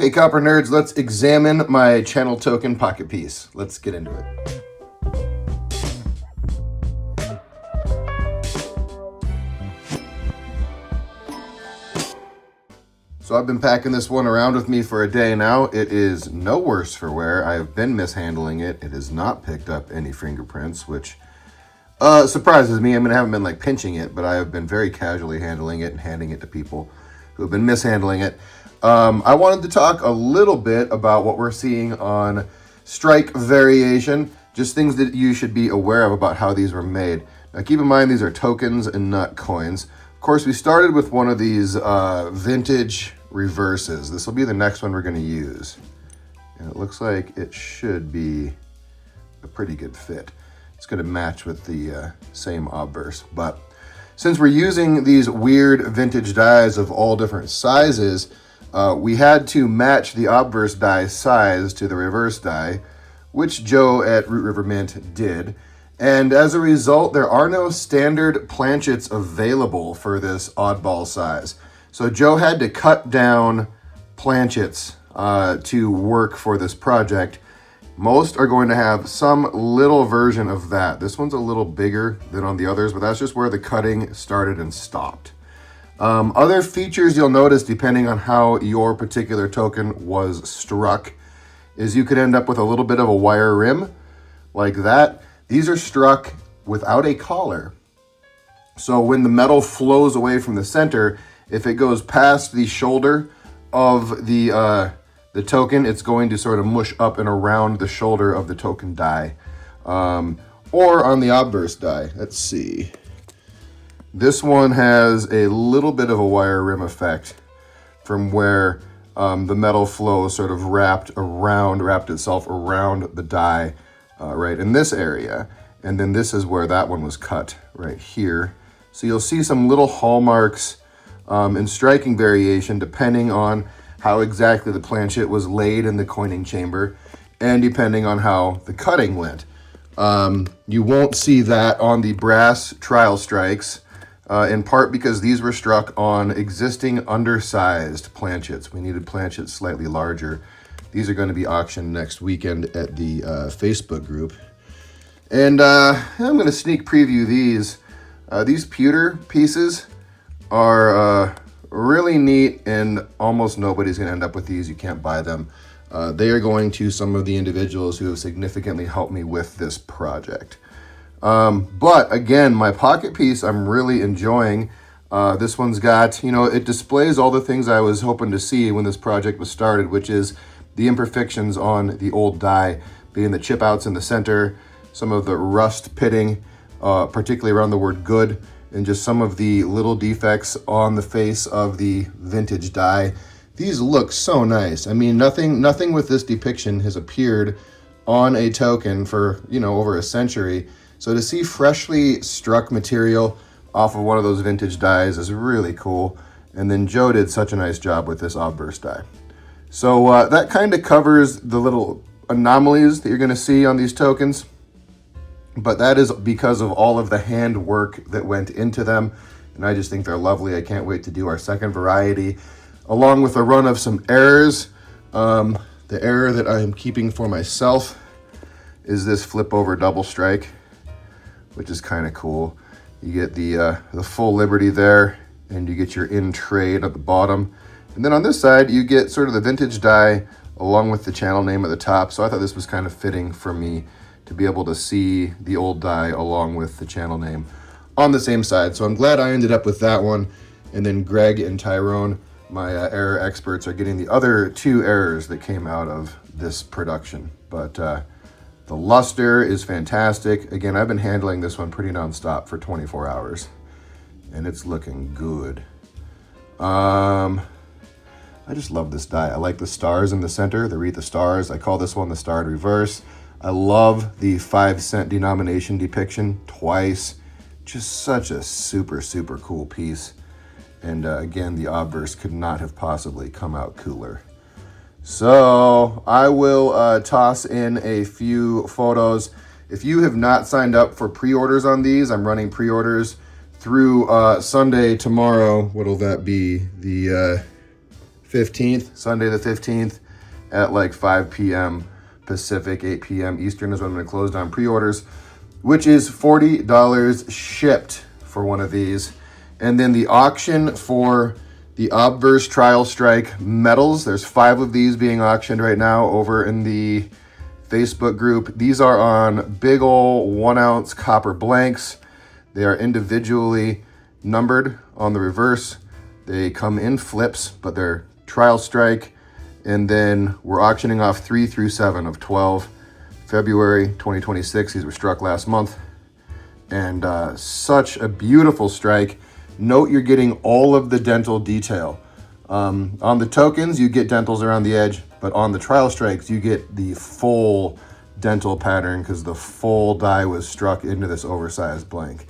Hey Copper Nerds, let's examine my channel token pocket piece. Let's get into it. So I've been packing this one around with me for a day now. It is no worse for wear. I have been mishandling it. It has not picked up any fingerprints, which surprises me. I mean, I haven't been like pinching it, but I have been very casually handling it and handing it to people who have been mishandling it. I wanted to talk a little bit about what we're seeing on strike variation, just things that you should be aware of about how these were made. Now keep in mind, these are tokens and not coins. Of course, we started with one of these vintage reverses. This will be the next one we're going to use. And it looks like it should be a pretty good fit. It's going to match with the same obverse. But since we're using these weird vintage dies of all different sizes, we had to match the obverse die size to the reverse die, which Joe at Root River Mint did. And as a result, there are no standard planchets available for this oddball size. So Joe had to cut down planchets to work for this project. Most are going to have some little version of that. This one's a little bigger than on the others, but that's just where the cutting started and stopped. Other features you'll notice, depending on how your particular token was struck, is you could end up with a little bit of a wire rim like that. These are struck without a collar. So when the metal flows away from the center, if it goes past the shoulder of the token, it's going to sort of mush up and around the shoulder of the token die. Or on the obverse die. Let's see. This one has a little bit of a wire rim effect from where the metal flow sort of wrapped itself around the die right in this area. And then this is where that one was cut right here. So you'll see some little hallmarks in striking variation depending on how exactly the planchet was laid in the coining chamber and depending on how the cutting went. You won't see that on the brass trial strikes, in part because these were struck on existing undersized planchets. We needed planchets slightly larger. These are going to be auctioned next weekend at the Facebook group. And I'm going to sneak preview these. These pewter pieces are really neat, and almost nobody's going to end up with these. You can't buy them. They are going to some of the individuals who have significantly helped me with this project. But again, my pocket piece, I'm really enjoying. This one's got, it displays all the things I was hoping to see when this project was started, which is the imperfections on the old die, being the chip outs in the center, some of the rust pitting, particularly around the word good, and just some of the little defects on the face of the vintage die. These look so nice. I mean, nothing with this depiction has appeared on a token for, over a century. So to see freshly struck material off of one of those vintage dies is really cool. And then Joe did such a nice job with this obverse die. So that kind of covers the little anomalies that you're going to see on these tokens. But that is because of all of the hand work that went into them. And I just think they're lovely. I can't wait to do our second variety, along with a run of some errors. The error that I am keeping for myself is this flip over double strike, which is kind of cool. You get the full liberty there, and you get your in trade at the bottom. And then on this side, you get sort of the vintage die along with the channel name at the top. So I thought this was kind of fitting for me to be able to see the old die along with the channel name on the same side. So I'm glad I ended up with that one. And then Greg and Tyrone, my error experts, are getting the other two errors that came out of this production. But the luster is fantastic. Again, I've been handling this one pretty nonstop for 24 hours, and it's looking good. I just love this die. I like the stars in the center, the wreath of stars. I call this one the starred reverse. I love the 5-cent denomination depiction twice. Just such a super, super cool piece. And again, the obverse could not have possibly come out cooler. So I will toss in a few photos. If you have not signed up for pre-orders on these, I'm running pre-orders through Sunday tomorrow. What'll that be? The 15th, Sunday the 15th at like 5 p.m. Pacific, 8 p.m. Eastern is when I'm going to close down pre-orders, which is $40 shipped for one of these. And then the auction for the Obverse Trial Strike medals, there's 5 of these being auctioned right now over in the Facebook group. These are on big ol' 1 ounce copper blanks. They are individually numbered on the reverse. They come in flips, but they're Trial Strike. And then we're auctioning off 3 through 7 of 12. February 2026. These were struck last month. And such a beautiful strike. Note you're getting all of the dental detail. On the tokens, you get dentals around the edge, but on the Trial Strikes, you get the full dental pattern because the full die was struck into this oversized blank.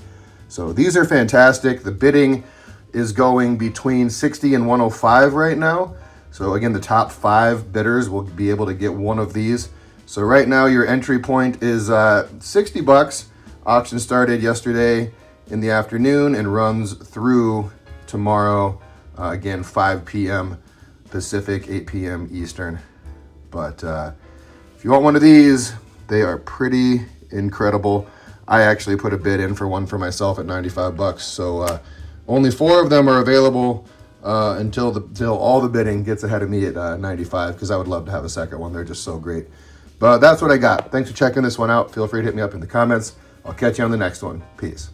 So these are fantastic. The bidding is going between 60 and 105 right now. So again, the top 5 bidders will be able to get one of these. So right now your entry point is $60. Auction started yesterday in the afternoon and runs through tomorrow, again, 5 p.m. Pacific, 8 p.m. Eastern. But if you want one of these, they are pretty incredible. I actually put a bid in for one for myself at $95. So only 4 of them are available until all the bidding gets ahead of me at 95, because I would love to have a second one. They're just so great. But that's what I got. Thanks for checking this one out. Feel free to hit me up in the comments. I'll catch you on the next one. Peace.